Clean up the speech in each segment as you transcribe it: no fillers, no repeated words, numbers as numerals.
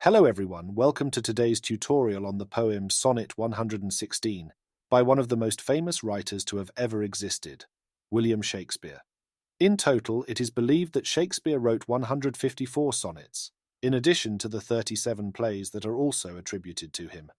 Hello everyone, welcome to today's tutorial on the poem Sonnet 116 by one of the most famous writers to have ever existed, William Shakespeare. In total, it is believed that Shakespeare wrote 154 sonnets, in addition to the 37 plays that are also attributed to him.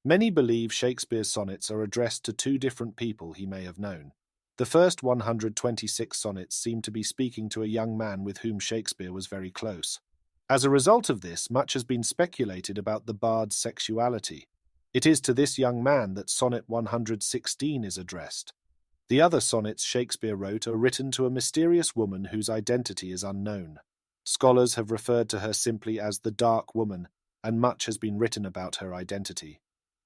Many believe Shakespeare's sonnets are addressed to two different people he may have known. The first 126 sonnets seem to be speaking to a young man with whom Shakespeare was very close. As a result of this, much has been speculated about the bard's sexuality. It is to this young man that Sonnet 116 is addressed. The other sonnets Shakespeare wrote are written to a mysterious woman whose identity is unknown. Scholars have referred to her simply as the Dark Woman, and much has been written about her identity.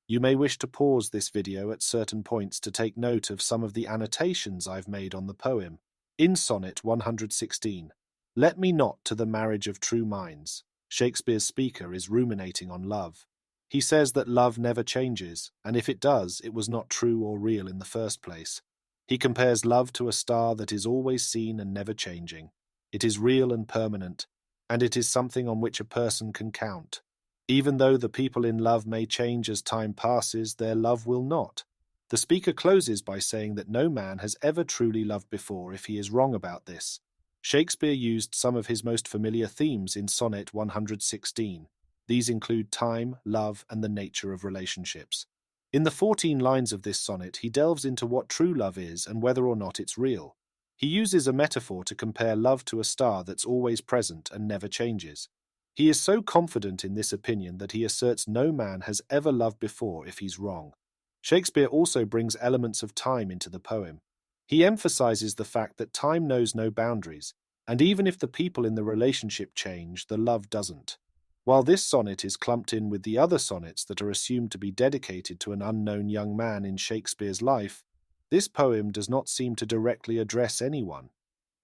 You may wish to pause this video at certain points to take note of some of the annotations I've made on the poem. In Sonnet 116, "Let me not to the marriage of true minds," Shakespeare's speaker is ruminating on love. He says that love never changes, and if it does, it was not true or real in the first place. He compares love to a star that is always seen and never changing. It is real and permanent, and it is something on which a person can count. Even though the people in love may change as time passes, their love will not. The speaker closes by saying that no man has ever truly loved before if he is wrong about this. Shakespeare used some of his most familiar themes in Sonnet 116. These include time, love, and the nature of relationships. In the 14 lines of this sonnet, he delves into what true love is and whether or not it's real. He uses a metaphor to compare love to a star that's always present and never changes. He is so confident in this opinion that he asserts no man has ever loved before if he's wrong. Shakespeare also brings elements of time into the poem. He emphasizes the fact that time knows no boundaries, and even if the people in the relationship change, the love doesn't. While this sonnet is clumped in with the other sonnets that are assumed to be dedicated to an unknown young man in Shakespeare's life, this poem does not seem to directly address anyone.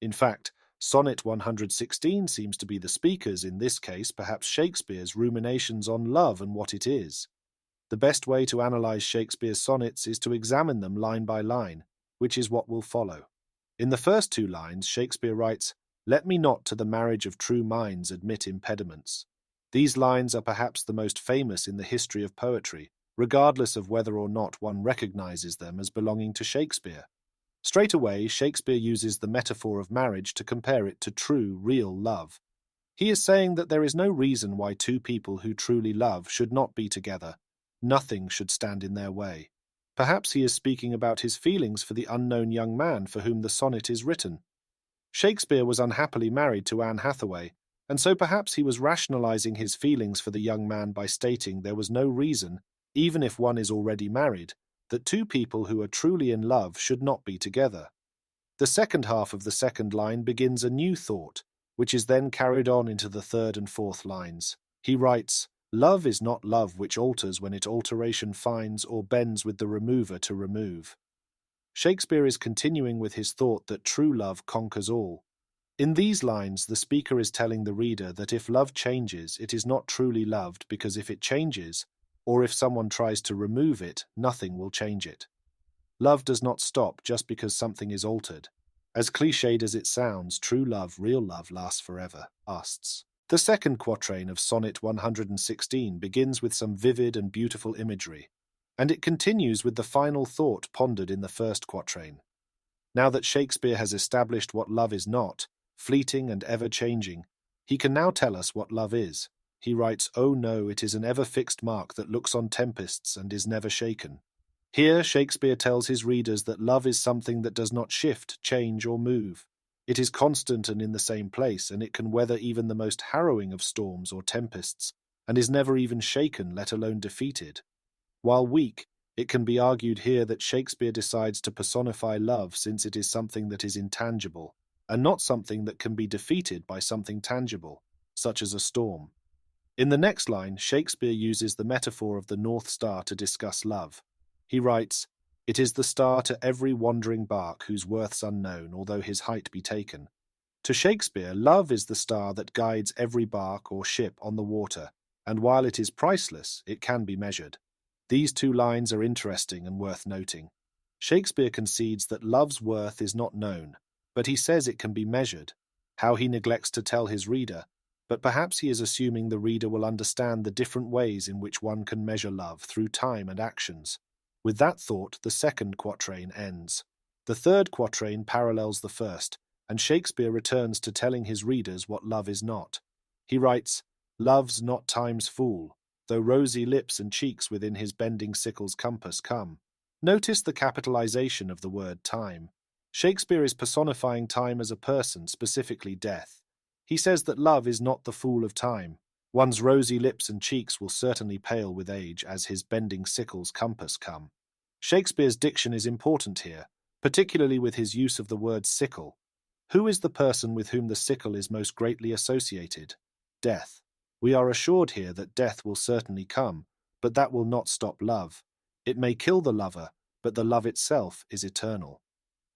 In fact, Sonnet 116 seems to be the speaker's, in this case perhaps Shakespeare's, ruminations on love and what it is. The best way to analyze Shakespeare's sonnets is to examine them line by line, which is what will follow. In the first two lines, Shakespeare writes, "Let me not to the marriage of true minds admit impediments." These lines are perhaps the most famous in the history of poetry, regardless of whether or not one recognizes them as belonging to Shakespeare. Straight away, Shakespeare uses the metaphor of marriage to compare it to true, real love. He is saying that there is no reason why two people who truly love should not be together. Nothing should stand in their way. Perhaps he is speaking about his feelings for the unknown young man for whom the sonnet is written. Shakespeare was unhappily married to Anne Hathaway, and so perhaps he was rationalizing his feelings for the young man by stating there was no reason, even if one is already married, that two people who are truly in love should not be together. The second half of the second line begins a new thought, which is then carried on into the third and fourth lines. He writes, "Love is not love which alters when it alteration finds or bends with the remover to remove." Shakespeare is continuing with his thought that true love conquers all. In these lines, the speaker is telling the reader that if love changes, it is not truly loved because if it changes, or if someone tries to remove it, nothing will change it. Love does not stop just because something is altered. As cliched as it sounds, true love, real love lasts forever, lasts. The second quatrain of Sonnet 116 begins with some vivid and beautiful imagery, and it continues with the final thought pondered in the first quatrain. Now that Shakespeare has established what love is not, fleeting and ever-changing, he can now tell us what love is. He writes, "Oh no, it is an ever-fixed mark that looks on tempests and is never shaken." Here, Shakespeare tells his readers that love is something that does not shift, change, or move. It is constant and in the same place, and it can weather even the most harrowing of storms or tempests, and is never even shaken, let alone defeated. While weak, it can be argued here that Shakespeare decides to personify love since it is something that is intangible, and not something that can be defeated by something tangible, such as a storm. In the next line, Shakespeare uses the metaphor of the North Star to discuss love. He writes, "It is the star to every wandering bark whose worth's unknown, although his height be taken." To Shakespeare, love is the star that guides every bark or ship on the water, and while it is priceless, it can be measured. These two lines are interesting and worth noting. Shakespeare concedes that love's worth is not known, but he says it can be measured. How he neglects to tell his reader but perhaps he is assuming the reader will understand the different ways in which one can measure love through time and actions. With that thought, the second quatrain ends. The third quatrain parallels the first, and Shakespeare returns to telling his readers what love is not. He writes, "Love's not time's fool, though rosy lips and cheeks within his bending sickle's compass come." Notice the capitalization of the word time. Shakespeare is personifying time as a person, specifically death. He says that love is not the fool of time. One's rosy lips and cheeks will certainly pale with age as his bending sickle's compass come. Shakespeare's diction is important here, particularly with his use of the word sickle. Who is the person with whom the sickle is most greatly associated? Death. We are assured here that death will certainly come, but that will not stop love. It may kill the lover, but the love itself is eternal.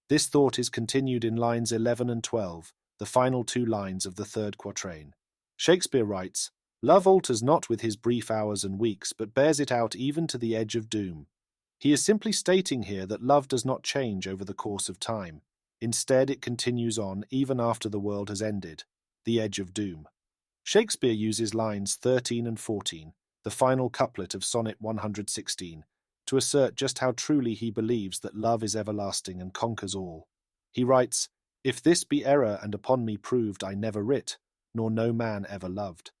This thought is continued in lines 11 and 12, the final two lines of the third quatrain. Shakespeare writes, "Love alters not with his brief hours and weeks, but bears it out even to the edge of doom." He is simply stating here that love does not change over the course of time. Instead, it continues on even after the world has ended, the edge of doom. Shakespeare uses lines 13 and 14, the final couplet of Sonnet 116, to assert just how truly he believes that love is everlasting and conquers all. He writes, "If this be error and upon me proved, I never writ, nor no man ever loved."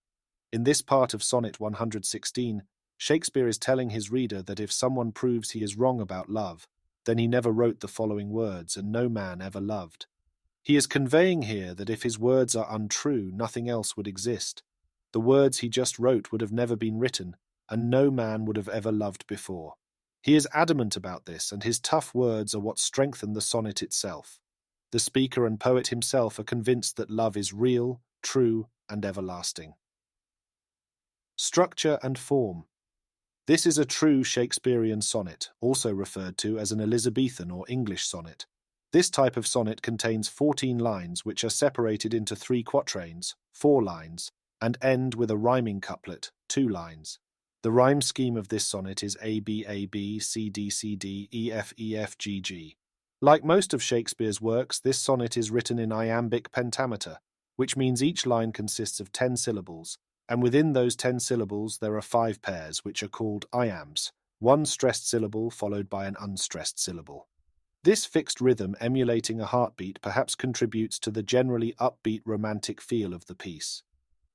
In this part of Sonnet 116, Shakespeare is telling his reader that if someone proves he is wrong about love, then he never wrote the following words, and no man ever loved. He is conveying here that if his words are untrue, nothing else would exist. The words he just wrote would have never been written, and no man would have ever loved before. He is adamant about this, and his tough words are what strengthen the sonnet itself. The speaker and poet himself are convinced that love is real, true, and everlasting. Structure and form. This is a true Shakespearean sonnet, also referred to as an Elizabethan or English sonnet. This type of sonnet contains 14 lines which are separated into 3 quatrains, 4 lines, and end with a rhyming couplet, 2 lines. The rhyme scheme of this sonnet is A-B-A-B, C-D-C-D, E-F-E-F-G-G. Like most of Shakespeare's works, this sonnet is written in iambic pentameter, which means each line consists of 10 syllables, and within those 10 syllables there are 5 pairs, which are called iambs, one stressed syllable followed by an unstressed syllable. This fixed rhythm emulating a heartbeat perhaps contributes to the generally upbeat romantic feel of the piece.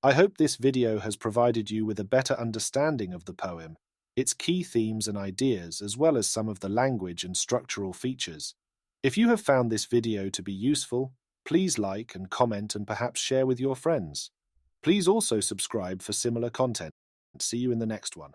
I hope this video has provided you with a better understanding of the poem, its key themes and ideas, as well as some of the language and structural features. If you have found this video to be useful, please like and comment and perhaps share with your friends. Please also subscribe for similar content. See you in the next one.